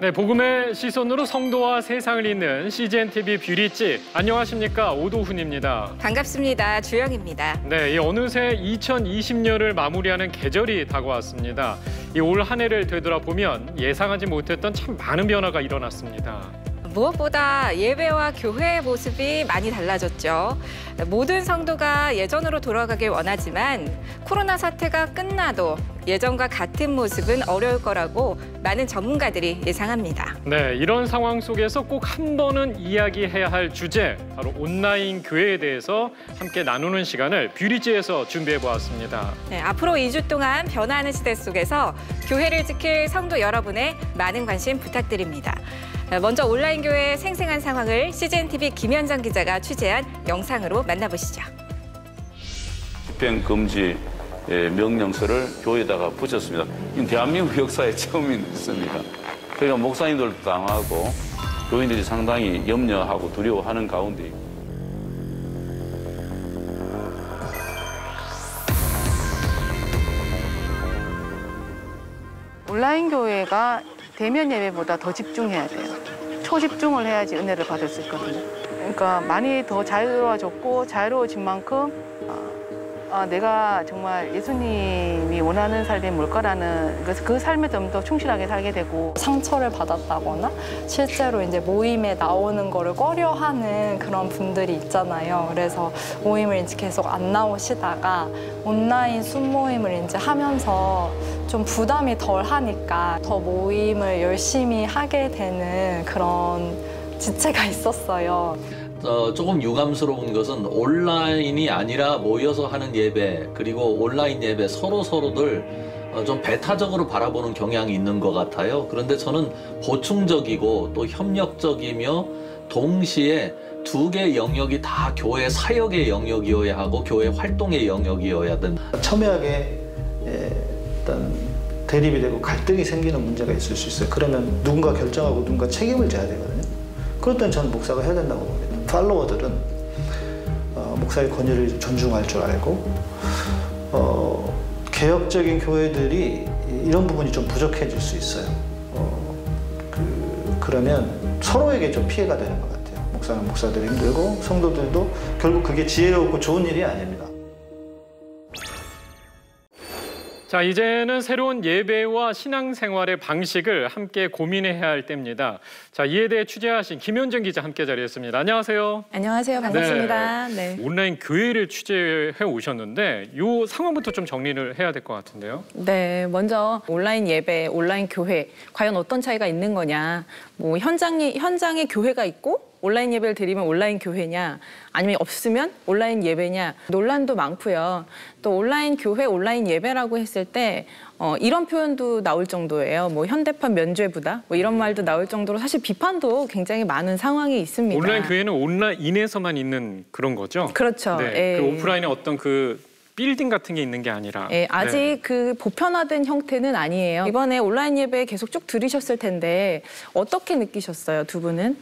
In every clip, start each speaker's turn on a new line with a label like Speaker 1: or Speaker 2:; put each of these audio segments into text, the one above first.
Speaker 1: 네, 복음의 시선으로 성도와 세상을 잇는 CGN-TV 뷰리집. 안녕하십니까, 오도훈입니다.
Speaker 2: 반갑습니다. 주영입니다.
Speaker 1: 네, 어느새 2020년을 마무리하는 계절이 다가왔습니다. 이 올 한 해를 되돌아보면 예상하지 못했던 참 많은 변화가 일어났습니다.
Speaker 2: 무엇보다 예배와 교회의 모습이 많이 달라졌죠. 모든 성도가 예전으로 돌아가길 원하지만 코로나 사태가 끝나도 예전과 같은 모습은 어려울 거라고 많은 전문가들이 예상합니다.
Speaker 1: 네, 이런 상황 속에서 꼭 한 번은 이야기해야 할 주제, 바로 온라인 교회에 대해서 함께 나누는 시간을 뷰리지에서 준비해 보았습니다.
Speaker 2: 네, 앞으로 2주 동안 변화하는 시대 속에서 교회를 지킬 성도 여러분의 많은 관심 부탁드립니다. 먼저 온라인 교회의 생생한 상황을 CGN-TV 김현정 기자가 취재한 영상으로 만나보시죠.
Speaker 3: 집행 금지 명령서를 교회에다가 붙였습니다. 대한민국 역사에 처음 있습니다. 그러니까 목사님들도 당하고 교인들이 상당히 염려하고 두려워하는 가운데
Speaker 4: 온라인 교회가 대면 예배보다 더 집중해야 돼요. 초집중을 해야지 은혜를 받을 수 있거든요. 그러니까 많이 더 자유로워졌고 자유로워진 만큼 내가 정말 예수님이 원하는 삶이 뭘 거라는 그 삶에 좀 더 충실하게 살게 되고
Speaker 5: 상처를 받았다거나 실제로 이제 모임에 나오는 거를 꺼려하는 그런 분들이 있잖아요. 그래서 모임을 이제 계속 안 나오시다가 온라인 순모임을 이제 하면서 좀 부담이 덜 하니까 더 모임을 열심히 하게 되는 그런 지체가 있었어요.
Speaker 6: 조금 유감스러운 것은 온라인이 아니라 모여서 하는 예배, 그리고 온라인 예배 서로들 좀 배타적으로 바라보는 경향이 있는 것 같아요. 그런데 저는 보충적이고 또 협력적이며 동시에 두 개의 영역이 다 교회 사역의 영역이어야 하고 교회 활동의 영역이어야 된다.
Speaker 7: 첨예하게 일단 대립이 되고 갈등이 생기는 문제가 있을 수 있어요. 그러면 누군가 결정하고 누군가 책임을 져야 되거든요. 그럴 때는 저는 목사가 해야 된다고 봅니다. 팔로워들은 목사의 권위를 존중할 줄 알고 개혁적인 교회들이 이런 부분이 좀 부족해질 수 있어요. 그러면 서로에게 좀 피해가 되는 것 같아요. 목사는 목사들이 힘들고 성도들도 결국 그게 지혜롭고 좋은 일이 아닙니다.
Speaker 1: 자, 이제는 새로운 예배와 신앙생활의 방식을 함께 고민해야 할 때입니다. 자, 이에 대해 취재하신 김현정 기자 함께 자리했습니다. 안녕하세요.
Speaker 2: 안녕하세요. 반갑습니다. 네.
Speaker 1: 온라인 교회를 취재해 오셨는데 이 상황부터 좀 정리를 해야 될 것 같은데요.
Speaker 8: 네, 먼저 온라인 예배, 온라인 교회 과연 어떤 차이가 있는 거냐. 뭐 현장에 교회가 있고 온라인 예배를 드리면 온라인 교회냐, 아니면 없으면 온라인 예배냐, 논란도 많고요. 또 온라인 교회, 온라인 예배라고 했을 때 이런 표현도 나올 정도예요. 뭐 현대판 면죄부다, 뭐 이런 말도 나올 정도로 사실 비판도 굉장히 많은 상황이 있습니다.
Speaker 1: 온라인 교회는 온라인에서만 있는 그런 거죠?
Speaker 8: 그렇죠.
Speaker 1: 네, 그 오프라인에 어떤 그 빌딩 같은 게 있는 게 아니라.
Speaker 8: 네, 아직 그 보편화된 형태는 아니에요. 이번에 온라인 예배 계속 쭉 들으셨을 텐데 어떻게 느끼셨어요, 두 분은?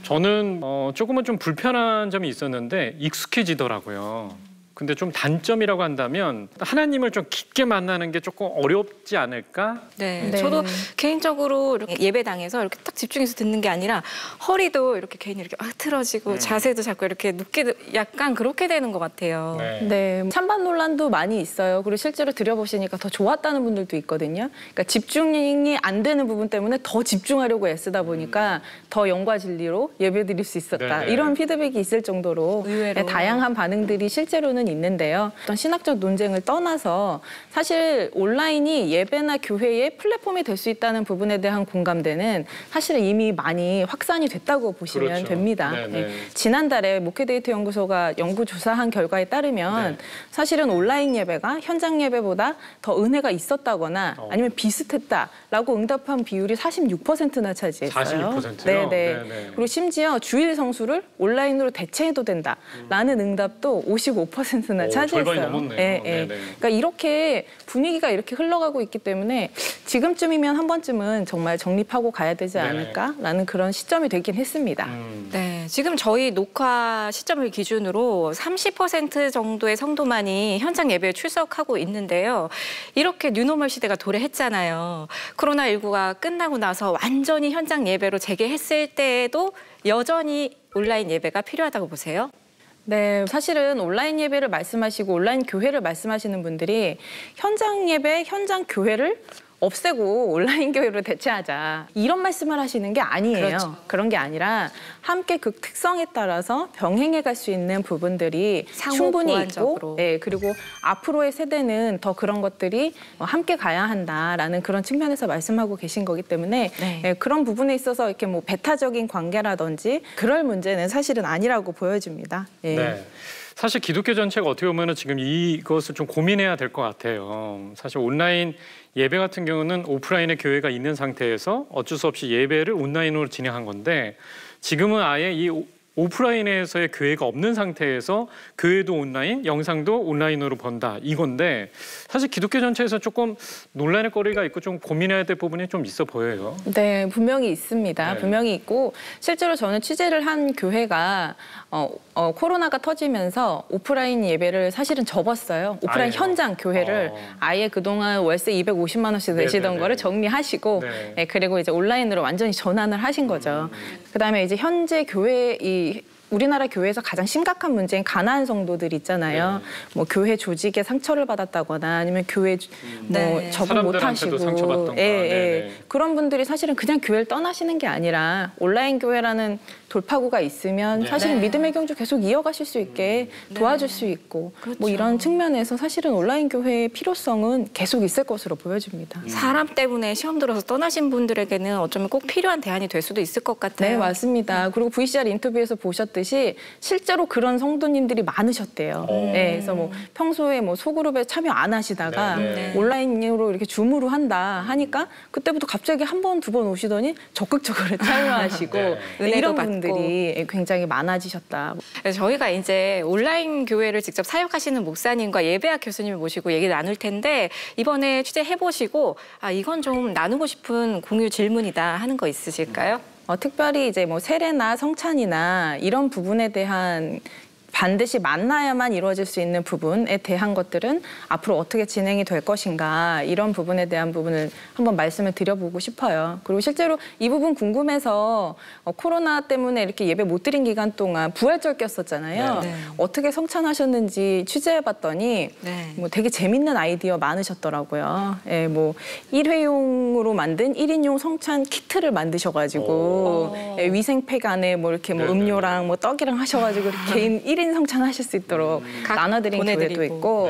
Speaker 1: 저는 조금은 좀 불편한 점이 있었는데 익숙해지더라고요. 근데 좀 단점이라고 한다면 하나님을 좀 깊게 만나는 게 조금 어렵지 않을까?
Speaker 2: 네, 저도 개인적으로 이렇게 예배당에서 이렇게 딱 집중해서 듣는 게 아니라 허리도 이렇게 괜히 이렇게 틀어지고 자세도 자꾸 이렇게 눕게 약간 그렇게 되는 것 같아요.
Speaker 8: 네, 찬반 논란도 많이 있어요. 그리고 실제로 들여보시니까 더 좋았다는 분들도 있거든요. 그러니까 집중이 안 되는 부분 때문에 더 집중하려고 애쓰다 보니까 더 영과 진리로 예배드릴 수 있었다.
Speaker 1: 네네.
Speaker 8: 이런 피드백이 있을 정도로
Speaker 2: 의외로.
Speaker 8: 다양한 반응들이 실제로는 있는데요. 어떤 신학적 논쟁을 떠나서 사실 온라인이 예배나 교회의 플랫폼이 될 수 있다는 부분에 대한 공감대는 사실은 이미 많이 확산이 됐다고 보시면
Speaker 1: 그렇죠.
Speaker 8: 됩니다.
Speaker 1: 네.
Speaker 8: 지난달에 목회데이터 연구소가 연구조사한 결과에 따르면 사실은 온라인 예배가 현장 예배보다 더 은혜가 있었다거나 아니면 비슷했다라고 응답한 비율이 46%나 차지했어요.
Speaker 1: 46%요?
Speaker 8: 네네. 그리고 심지어 주일 성수를 온라인으로 대체해도 된다라는 응답도 55%나 차지했어요.
Speaker 1: 절반이 넘었네요.
Speaker 8: 네. 그러니까 이렇게 분위기가 이렇게 흘러가고 있기 때문에 지금쯤이면 한 번쯤은 정말 정립하고 가야 되지 않을까라는 그런 시점이 되긴 했습니다.
Speaker 2: 네, 지금 저희 녹화 시점을 기준으로 30% 정도의 성도만이 현장 예배에 출석하고 있는데요. 이렇게 뉴노멀 시대가 도래했잖아요. 코로나19가 끝나고 나서 완전히 현장 예배로 재개했을 때에도 여전히 온라인 예배가 필요하다고 보세요?
Speaker 8: 네, 사실은 온라인 예배를 말씀하시고 온라인 교회를 말씀하시는 분들이 현장 예배, 현장 교회를 없애고 온라인 교회로 대체하자 이런 말씀을 하시는 게 아니에요.
Speaker 2: 그렇죠.
Speaker 8: 그런 게 아니라 함께 그 특성에 따라서 병행해 갈 수 있는 부분들이 충분히 있고 그리고 앞으로의 세대는 더 그런 것들이 함께 가야 한다라는 그런 측면에서 말씀하고 계신 거기 때문에 그런 부분에 있어서 이렇게 뭐 배타적인 관계라든지 그럴 문제는 사실은 아니라고 보여집니다.
Speaker 1: 네. 사실 기독교 전체가 어떻게 보면 지금 이것을 좀 고민해야 될 것 같아요. 사실 온라인 예배 같은 경우는 오프라인의 교회가 있는 상태에서 어쩔 수 없이 예배를 온라인으로 진행한 건데 지금은 아예 이 오프라인에서의 교회가 없는 상태에서 교회도 온라인, 영상도 온라인으로 본다 이건데 사실 기독교 전체에서 조금 논란의 거리가 있고 좀 고민해야 될 부분이 좀 있어 보여요.
Speaker 8: 네, 분명히 있습니다.
Speaker 1: 네.
Speaker 8: 분명히 있고 실제로 저는 취재를 한 교회가 코로나가 터지면서 오프라인 예배를 사실은 접었어요. 오프라인 현장 교회를 아예 그동안 월세 250만 원씩 내시던 거를 정리하시고 그리고 이제 온라인으로 완전히 전환을 하신 거죠. 그다음에 이제 현재 교회 우리나라 교회에서 가장 심각한 문제인 가난한 성도들 있잖아요. 뭐 교회 조직에 상처를 받았다거나 아니면 교회 뭐 적응 못하시고 그런 분들이 사실은 그냥 교회를 떠나시는 게 아니라 온라인 교회라는 돌파구가 있으면 사실은 믿음의 경주 계속 이어가실 수 있게 도와줄 수 있고 뭐 이런 측면에서 사실은 온라인 교회의 필요성은 계속 있을 것으로 보여집니다.
Speaker 2: 사람 때문에 시험 들어서 떠나신 분들에게는 어쩌면 꼭 필요한 대안이 될 수도 있을 것 같아요.
Speaker 8: 네, 맞습니다. 그리고 VCR 인터뷰에서 보셨듯이 실제로 그런 성도님들이 많으셨대요. 그래서 뭐 평소에 뭐 소그룹에 참여 안 하시다가 온라인으로 이렇게 줌으로 한다 하니까 그때부터 갑자기 한 번, 두 번 오시더니 적극적으로 참여하시고 이런 분들이 굉장히 많아지셨다.
Speaker 2: 저희가 이제 온라인 교회를 직접 사역하시는 목사님과 예배학 교수님을 모시고 얘기 나눌 텐데 이번에 취재해보시고 이건 좀 나누고 싶은 공유 질문이다 하는 거 있으실까요?
Speaker 8: 특별히 이제 뭐 세례나 성찬이나 이런 부분에 대한 반드시 만나야만 이루어질 수 있는 부분에 대한 것들은 앞으로 어떻게 진행이 될 것인가 이런 부분에 대한 부분을 한번 말씀을 드려보고 싶어요. 그리고 실제로 이 부분 궁금해서 코로나 때문에 이렇게 예배 못 드린 기간 동안 부활절 꼈었잖아요. 어떻게 성찬하셨는지 취재해봤더니 뭐 되게 재밌는 아이디어 많으셨더라고요. 뭐 일회용으로 만든 1인용 성찬 키트를 만드셔가지고 위생팩 안에 뭐 이렇게 뭐 음료랑 뭐 떡이랑 하셔가지고 개인 1인 성찬하실 수 있도록 나눠드린 교회도 있고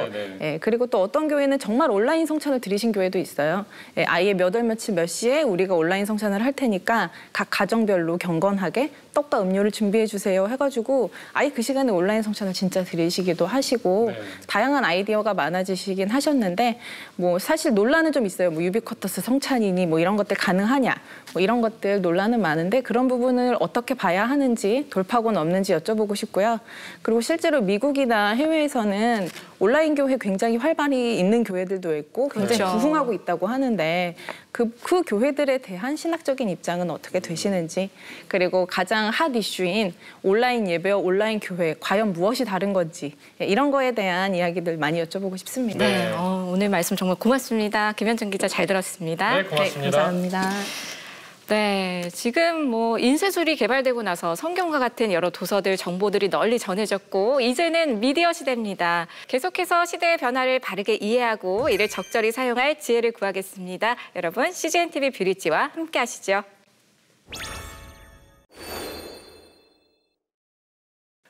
Speaker 8: 그리고 또 어떤 교회는 정말 온라인 성찬을 드리신 교회도 있어요. 아예 몇 월 며칠 몇 시에 우리가 온라인 성찬을 할 테니까 각 가정별로 경건하게 떡과 음료를 준비해 주세요 해가지고 아예 그 시간에 온라인 성찬을 진짜 드리시기도 하시고 다양한 아이디어가 많아지시긴 하셨는데 뭐 사실 논란은 좀 있어요. 뭐 유비쿼터스 성찬이니 뭐 이런 것들 가능하냐 뭐 이런 것들 논란은 많은데 그런 부분을 어떻게 봐야 하는지 돌파구는 없는지 여쭤보고 싶고요. 그리고 실제로 미국이나 해외에서는 온라인 교회 굉장히 활발히 있는 교회들도 있고 굉장히 부흥하고 있다고 하는데 그 교회들에 대한 신학적인 입장은 어떻게 되시는지 그리고 가장 핫 이슈인 온라인 예배와 온라인 교회 과연 무엇이 다른 건지 이런 거에 대한 이야기들 많이 여쭤보고 싶습니다.
Speaker 2: 오늘 말씀 정말 고맙습니다. 김현정 기자 잘 들었습니다.
Speaker 1: 네, 고맙습니다.
Speaker 8: 감사합니다.
Speaker 2: 네, 지금 뭐 인쇄술이 개발되고 나서 성경과 같은 여러 도서들, 정보들이 널리 전해졌고 이제는 미디어 시대입니다. 계속해서 시대의 변화를 바르게 이해하고 이를 적절히 사용할 지혜를 구하겠습니다. 여러분, CGN-TV 뷰리지와 함께 하시죠.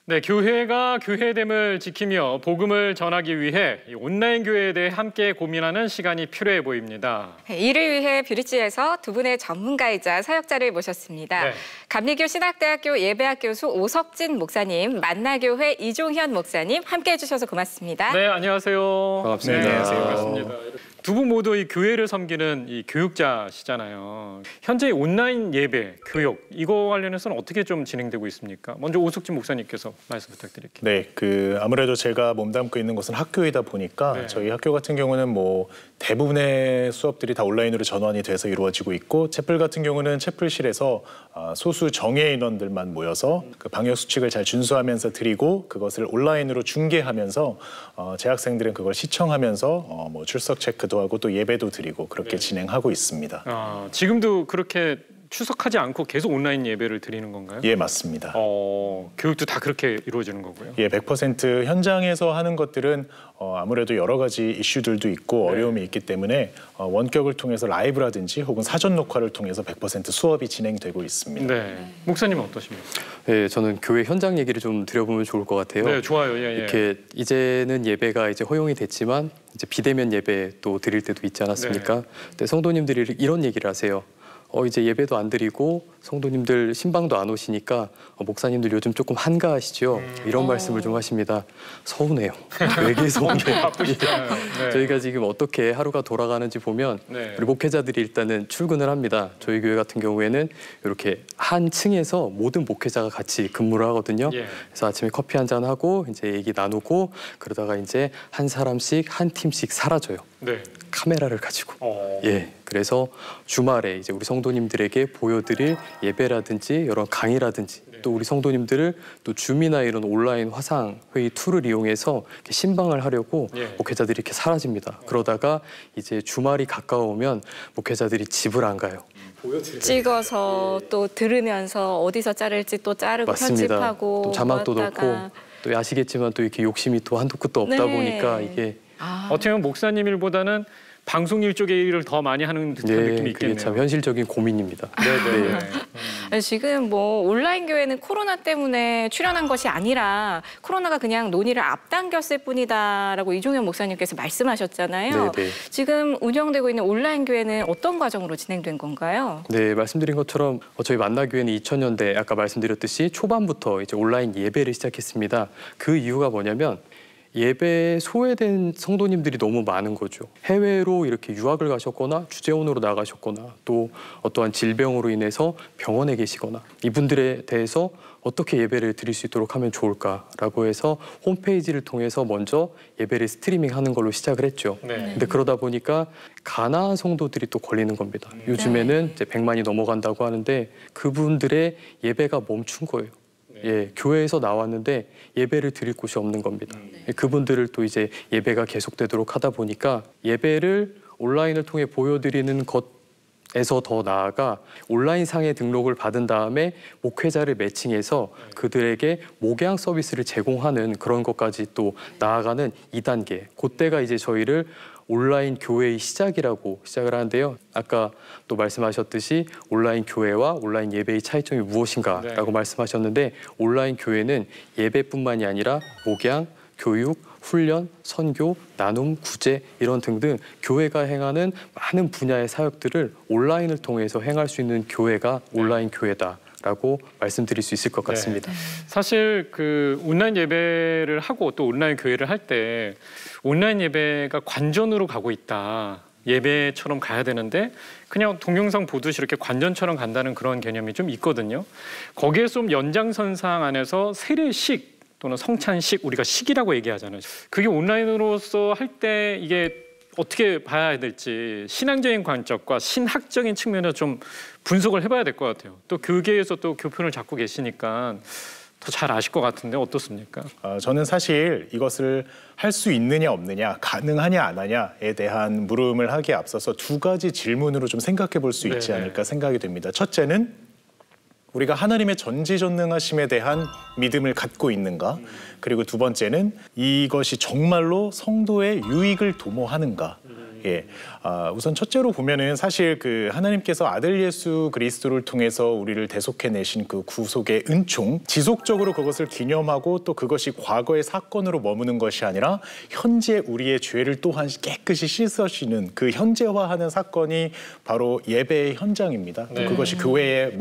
Speaker 1: 네, 교회가 교회됨을 지키며 복음을 전하기 위해 온라인 교회에 대해 함께 고민하는 시간이 필요해 보입니다.
Speaker 2: 이를 위해 뷰리지에서 두 분의 전문가이자 사역자를 모셨습니다. 감리교 신학대학교 예배학 교수 오석진 목사님, 만나교회 이종현 목사님 함께해 주셔서 고맙습니다.
Speaker 1: 네, 안녕하세요.
Speaker 9: 반갑습니다.
Speaker 1: 네, 반갑습니다. 두 분 모두 이 교회를 섬기는 이 교육자시잖아요. 현재 온라인 예배, 교육 이거 관련해서는 어떻게 좀 진행되고 있습니까? 먼저 오숙진 목사님께서 말씀 부탁드릴게요.
Speaker 9: 네, 아무래도 제가 몸담고 있는 곳은 학교이다 보니까
Speaker 1: 네.
Speaker 9: 저희 학교 같은 경우는 뭐 대부분의 수업들이 다 온라인으로 전환이 돼서 이루어지고 있고 채플 같은 경우는 채플실에서 소수 정예 인원들만 모여서 그 방역 수칙을 잘 준수하면서 드리고 그것을 온라인으로 중계하면서 재학생들은 그걸 시청하면서 뭐 출석 체크도 하고 또 예배도 드리고 그렇게 진행하고 있습니다.
Speaker 1: 지금도 그렇게 출석하지 않고 계속 온라인 예배를 드리는 건가요?
Speaker 9: 예, 맞습니다.
Speaker 1: 교육도 다 그렇게 이루어지는 거고요?
Speaker 9: 예, 100% 현장에서 하는 것들은 아무래도 여러 가지 이슈들도 있고 어려움이 있기 때문에 원격을 통해서 라이브라든지 혹은 사전 녹화를 통해서 100% 수업이 진행되고 있습니다.
Speaker 1: 네, 목사님은 어떠십니까?
Speaker 10: 네, 저는 교회 현장 얘기를 좀 드려보면 좋을 것 같아요.
Speaker 1: 네, 좋아요. 예.
Speaker 10: 이렇게 이제는 예배가 이제 허용이 됐지만 이제 비대면 예배 또 드릴 때도 있지 않았습니까? 근데 성도님들이 이런 얘기를 하세요. 이제 예배도 안 드리고 성도님들 신방도 안 오시니까 목사님들 요즘 조금 한가하시죠? 이런 말씀을 좀 하십니다. 서운해요. 외계에서 온 게.
Speaker 1: 바쁘시잖아요.
Speaker 10: 저희가 지금 어떻게 하루가 돌아가는지 보면 우리 목회자들이 일단은 출근을 합니다. 저희 교회 같은 경우에는 이렇게 한 층에서 모든 목회자가 같이 근무를 하거든요. 그래서 아침에 커피 한잔 하고 이제 얘기 나누고 그러다가 이제 한 사람씩 한 팀씩 사라져요.
Speaker 1: 네.
Speaker 10: 카메라를 가지고. 예. 그래서 주말에 이제 우리 성도님들에게 보여드릴 예배라든지 여러 강의라든지 또 우리 성도님들을 또 줌이나 이런 온라인 화상 회의 툴을 이용해서 이렇게 신방을 하려고 목회자들이 이렇게 사라집니다. 그러다가 이제 주말이 가까우면 목회자들이 집을 안 가요.
Speaker 2: 찍어서 또 들으면서 어디서 자를지 또 자르고
Speaker 10: 맞습니다.
Speaker 2: 편집하고
Speaker 10: 또 자막도
Speaker 2: 왔다가.
Speaker 10: 넣고 또 아시겠지만 또 이렇게 욕심이 또 한도 끝도 없다 보니까 이게
Speaker 1: 어떻게 보면 목사님 일보다는 방송 일 쪽의 일을 더 많이 하는 듯한 느낌이 있겠네요.
Speaker 10: 그게 참 현실적인 고민입니다.
Speaker 2: 지금 뭐 온라인 교회는 코로나 때문에 출연한 것이 아니라 코로나가 그냥 논의를 앞당겼을 뿐이다라고 이종현 목사님께서 말씀하셨잖아요. 지금 운영되고 있는 온라인 교회는 어떤 과정으로 진행된 건가요?
Speaker 10: 네, 말씀드린 것처럼 저희 만나교회는 2000년대 아까 말씀드렸듯이 초반부터 이제 온라인 예배를 시작했습니다. 그 이유가 뭐냐면 예배에 소외된 성도님들이 너무 많은 거죠. 해외로 이렇게 유학을 가셨거나 주재원으로 나가셨거나 또 어떠한 질병으로 인해서 병원에 계시거나 이분들에 대해서 어떻게 예배를 드릴 수 있도록 하면 좋을까라고 해서 홈페이지를 통해서 먼저 예배를 스트리밍하는 걸로 시작을 했죠. 근데 그러다 보니까 가나안 성도들이 또 걸리는 겁니다. 요즘에는 이제 100만이 넘어간다고 하는데 그분들의 예배가 멈춘 거예요. 예, 교회에서 나왔는데 예배를 드릴 곳이 없는 겁니다. 그분들을 또 이제 예배가 계속되도록 하다 보니까 예배를 온라인을 통해 보여드리는 것에서 더 나아가 온라인상에 등록을 받은 다음에 목회자를 매칭해서 그들에게 목양 서비스를 제공하는 그런 것까지 또 나아가는 2단계. 그때가 이제 저희를 온라인 교회의 시작이라고 시작을 하는데요. 아까 또 말씀하셨듯이 온라인 교회와 온라인 예배의 차이점이 무엇인가라고 말씀하셨는데 온라인 교회는 예배뿐만이 아니라 목양, 교육, 훈련, 선교, 나눔, 구제 이런 등등 교회가 행하는 많은 분야의 사역들을 온라인을 통해서 행할 수 있는 교회가 온라인 교회다라고 말씀드릴 수 있을 것 같습니다.
Speaker 1: 사실 그 온라인 예배를 하고 또 온라인 교회를 할 때 온라인 예배가 관전으로 가고 있다. 예배처럼 가야 되는데 그냥 동영상 보듯이 이렇게 관전처럼 간다는 그런 개념이 좀 있거든요. 거기에 좀 연장선상 안에서 세례식 또는 성찬식 우리가 식이라고 얘기하잖아요. 그게 온라인으로서 할 때 이게 어떻게 봐야 될지 신앙적인 관점과 신학적인 측면에서 좀 분석을 해봐야 될 것 같아요. 또 교계에서 또 교편을 잡고 계시니까 더 잘 아실 것 같은데 어떻습니까?
Speaker 9: 저는 사실 이것을 할 수 있느냐 없느냐, 가능하냐 안 하냐에 대한 물음을 하기에 앞서서 두 가지 질문으로 좀 생각해 볼 수 있지 않을까 생각이 됩니다. 첫째는 우리가 하나님의 전지전능하심에 대한 믿음을 갖고 있는가? 그리고 두 번째는 이것이 정말로 성도의 유익을 도모하는가? 우선 첫째로 보면은 사실 그 하나님께서 아들 예수 그리스도를 통해서 우리를 대속해내신 그 구속의 은총, 지속적으로 그것을 기념하고 또 그것이 과거의 사건으로 머무는 것이 아니라 현재 우리의 죄를 또한 깨끗이 씻어주는 그 현재화하는 사건이 바로 예배의 현장입니다. 또 그것이 교회의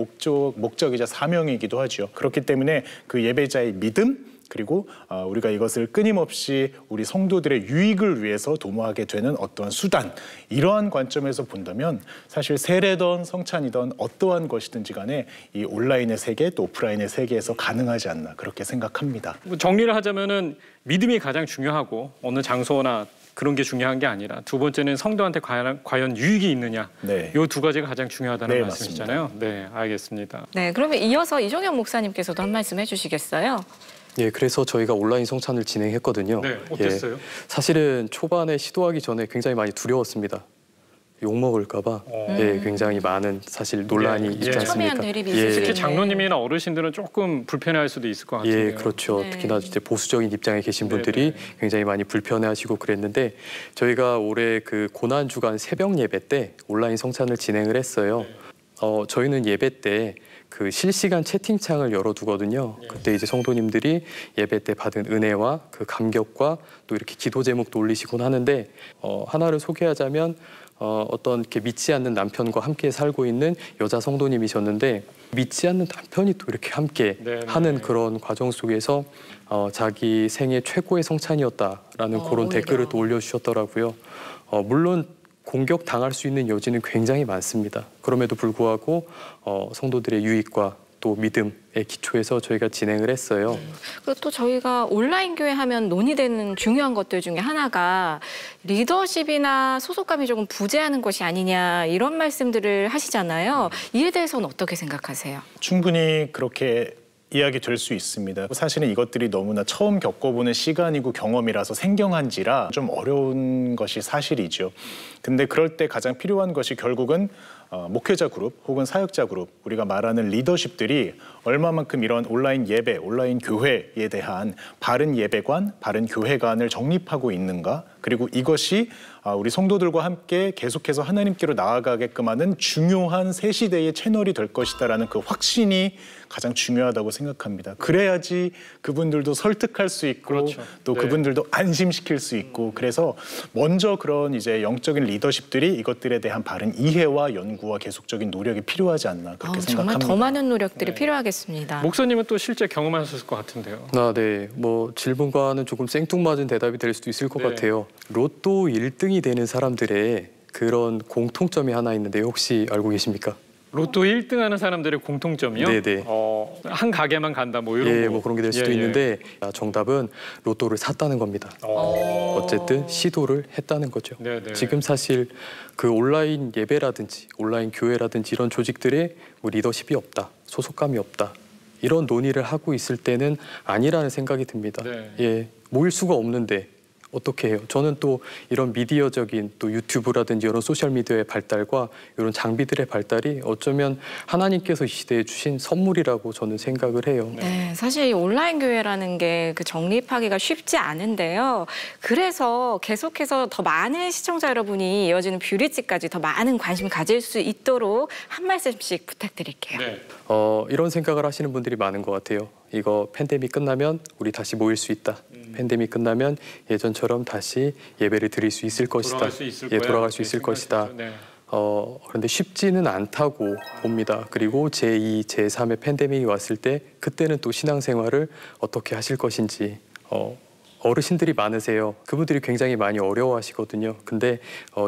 Speaker 9: 목적이자 사명이기도 하죠. 그렇기 때문에 그 예배자의 믿음, 그리고 우리가 이것을 끊임없이 우리 성도들의 유익을 위해서 도모하게 되는 어떠한 수단, 이러한 관점에서 본다면 사실 세례든 성찬이든 어떠한 것이든지 간에 이 온라인의 세계 또 오프라인의 세계에서 가능하지 않나 그렇게 생각합니다.
Speaker 1: 정리를 하자면은 믿음이 가장 중요하고 어느 장소나 그런 게 중요한 게 아니라 두 번째는 성도한테 과연 유익이 있느냐.
Speaker 9: 네.
Speaker 1: 이 두 가지가 가장 중요하다는
Speaker 9: 네,
Speaker 1: 말씀이시잖아요. 네, 알겠습니다.
Speaker 2: 네, 그러면 이어서 이종현 목사님께서도 한 말씀 해주시겠어요?
Speaker 10: 예, 그래서 저희가 온라인 성찬을 진행했거든요.
Speaker 1: 네, 어땠어요?
Speaker 10: 예, 사실은 초반에 시도하기 전에 굉장히 많이 두려웠습니다. 욕 먹을까봐 예, 굉장히 많은 사실 논란이 있지 않습니까?
Speaker 2: 첨예한 대립이
Speaker 10: 예,
Speaker 2: 있으시겠네요.
Speaker 1: 특히 장로님이나 어르신들은 조금 불편해할 수도 있을 것 같은데요.
Speaker 10: 예, 그렇죠.
Speaker 2: 네.
Speaker 10: 특히나 이제 보수적인 입장에 계신 분들이 굉장히 많이 불편해하시고 그랬는데 저희가 올해 그 고난 주간 새벽 예배 때 온라인 성찬을 진행을 했어요. 저희는 예배 때 그 실시간 채팅창을 열어두거든요. 그때 이제 성도님들이 예배 때 받은 은혜와 그 감격과 또 이렇게 기도 제목도 올리시곤 하는데 하나를 소개하자면 어떤 이렇게 믿지 않는 남편과 함께 살고 있는 여자 성도님이셨는데 믿지 않는 남편이 또 이렇게 함께 하는 그런 과정 속에서 자기 생애 최고의 성찬이었다라는 그런
Speaker 2: 오히려.
Speaker 10: 댓글을 또 올려주셨더라고요. 물론 공격 당할 수 있는 여지는 굉장히 많습니다. 그럼에도 불구하고 성도들의 유익과 또 믿음의 기초에서 저희가 진행을 했어요.
Speaker 2: 그리고 또 저희가 온라인 교회 하면 논의되는 중요한 것들 중에 하나가 리더십이나 소속감이 조금 부재하는 것이 아니냐 이런 말씀들을 하시잖아요. 이에 대해서는 어떻게 생각하세요?
Speaker 9: 충분히 그렇게 이야기 될 수 있습니다. 사실은 이것들이 너무나 처음 겪어보는 시간이고 경험이라서 생경한지라 좀 어려운 것이 사실이죠. 근데 그럴 때 가장 필요한 것이 결국은 목회자 그룹 혹은 사역자 그룹, 우리가 말하는 리더십들이 얼마만큼 이런 온라인 예배, 온라인 교회에 대한 바른 예배관, 바른 교회관을 정립하고 있는가, 그리고 이것이 우리 성도들과 함께 계속해서 하나님께로 나아가게끔 하는 중요한 새 시대의 채널이 될 것이다라는 그 확신이 가장 중요하다고 생각합니다. 그래야지 그분들도 설득할 수 있고
Speaker 1: 그렇죠.
Speaker 9: 또
Speaker 1: 네.
Speaker 9: 그분들도 안심시킬 수 있고, 그래서 먼저 그런 이제 영적인 리더십들이 이것들에 대한 바른 이해와 연구와 계속적인 노력이 필요하지 않나 그렇게
Speaker 2: 정말
Speaker 9: 생각합니다.
Speaker 2: 더 많은 노력들이 필요하겠습니다.
Speaker 1: 목사님은 또 실제 경험하셨을 것 같은데요.
Speaker 10: 네. 뭐 질문과는 조금 생뚱맞은 대답이 될 수도 있을 것 같아요. 로또 1등이 되는 사람들의 그런 공통점이 하나 있는데 혹시 알고 계십니까?
Speaker 1: 로또 1등하는 사람들의 공통점이요?
Speaker 10: 네네.
Speaker 1: 한 가게만 간다 뭐 이런
Speaker 10: 예,
Speaker 1: 거.
Speaker 10: 뭐 그런 게 될 수도 있는데 정답은 로또를 샀다는 겁니다. 어쨌든 시도를 했다는 거죠.
Speaker 1: 네네.
Speaker 10: 지금 사실 그 온라인 예배라든지 온라인 교회라든지 이런 조직들의 뭐 리더십이 없다, 소속감이 없다, 이런 논의를 하고 있을 때는 아니라는 생각이 듭니다.
Speaker 1: 네.
Speaker 10: 예, 모일 수가 없는데 어떻게 해요? 저는 또 이런 미디어적인 또 유튜브라든지 이런 소셜 미디어의 발달과 이런 장비들의 발달이 어쩌면 하나님께서 이 시대에 주신 선물이라고 저는 생각을 해요.
Speaker 2: 네, 사실 이 온라인 교회라는 게 그 정립하기가 쉽지 않은데요. 그래서 계속해서 더 많은 시청자 여러분이 이어지는 뷰리지까지 더 많은 관심 가질 수 있도록 한 말씀씩 부탁드릴게요.
Speaker 1: 네.
Speaker 10: 이런 생각을 하시는 분들이 많은 것 같아요. 이거 팬데믹 끝나면 우리 다시 모일 수 있다. 팬데믹 끝나면 예전처럼 다시 예배를 드릴 수 있을 것이다.
Speaker 1: 돌아갈 수 있을
Speaker 10: 예,
Speaker 1: 거야.
Speaker 10: 돌아갈 수 있을 것이다.
Speaker 1: 네.
Speaker 10: 그런데 쉽지는 않다고 봅니다. 그리고 제2, 제3의 팬데믹이 왔을 때 그때는 또 신앙생활을 어떻게 하실 것인지 어르신들이 많으세요. 그분들이 굉장히 많이 어려워하시거든요. 근데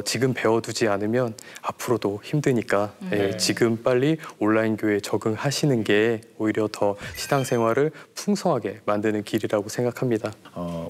Speaker 10: 지금 배워두지 않으면 앞으로도 힘드니까 지금 빨리 온라인 교회에 적응하시는 게 오히려 더 신앙생활을 풍성하게 만드는 길이라고 생각합니다.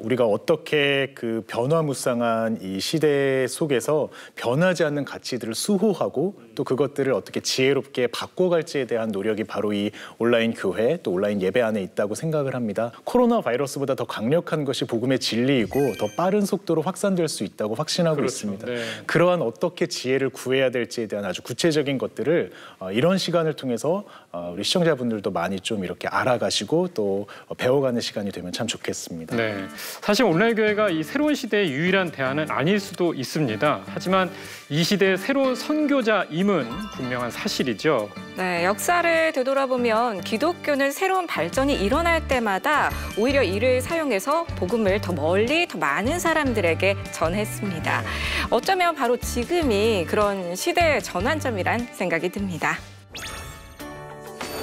Speaker 9: 우리가 어떻게 그 변화무쌍한 이 시대 속에서 변하지 않는 가치들을 수호하고 또 그것들을 어떻게 지혜롭게 바꿔갈지에 대한 노력이 바로 이 온라인 교회 또 온라인 예배 안에 있다고 생각을 합니다. 코로나 바이러스보다 더 강력한 것이 복음의 진리이고 더 빠른 속도로 확산될 수 있다고 확신하고
Speaker 1: 그렇죠.
Speaker 9: 있습니다.
Speaker 1: 네.
Speaker 9: 그러한 어떻게 지혜를 구해야 될지에 대한 아주 구체적인 것들을 이런 시간을 통해서 우리 시청자분들도 많이 좀 이렇게 알아가시고 또 배워가는 시간이 되면 참 좋겠습니다.
Speaker 1: 네, 사실 온라인 교회가 이 새로운 시대의 유일한 대안은 아닐 수도 있습니다. 하지만 이 시대의 새로운 선교자임은 분명한 사실이죠.
Speaker 2: 네, 역사를 되돌아보면 기독교는 새로운 발전이 일어날 때마다 오히려 이를 사용해서 복음을 더 멀리 더 많은 사람들에게 전했습니다. 어쩌면 바로 지금이 그런 시대의 전환점이란 생각이 듭니다.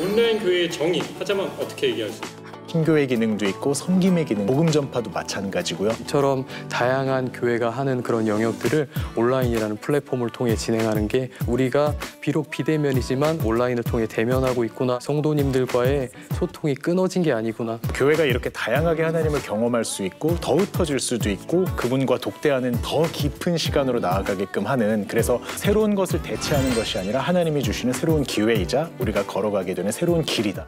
Speaker 1: 온라인 교회의 정의 하자면 어떻게 얘기할 수 있을까요?
Speaker 9: 신교회 기능도 있고 섬김의 기능, 복음 전파도 마찬가지고요.
Speaker 10: 이처럼 다양한 교회가 하는 그런 영역들을 온라인이라는 플랫폼을 통해 진행하는 게 우리가 비록 비대면이지만 온라인을 통해 대면하고 있구나. 성도님들과의 소통이 끊어진 게 아니구나.
Speaker 9: 교회가 이렇게 다양하게 하나님을 경험할 수 있고 더 흩어질 수도 있고 그분과 독대하는 더 깊은 시간으로 나아가게끔 하는, 그래서 새로운 것을 대체하는 것이 아니라 하나님이 주시는 새로운 기회이자 우리가 걸어가게 되는 새로운 길이다.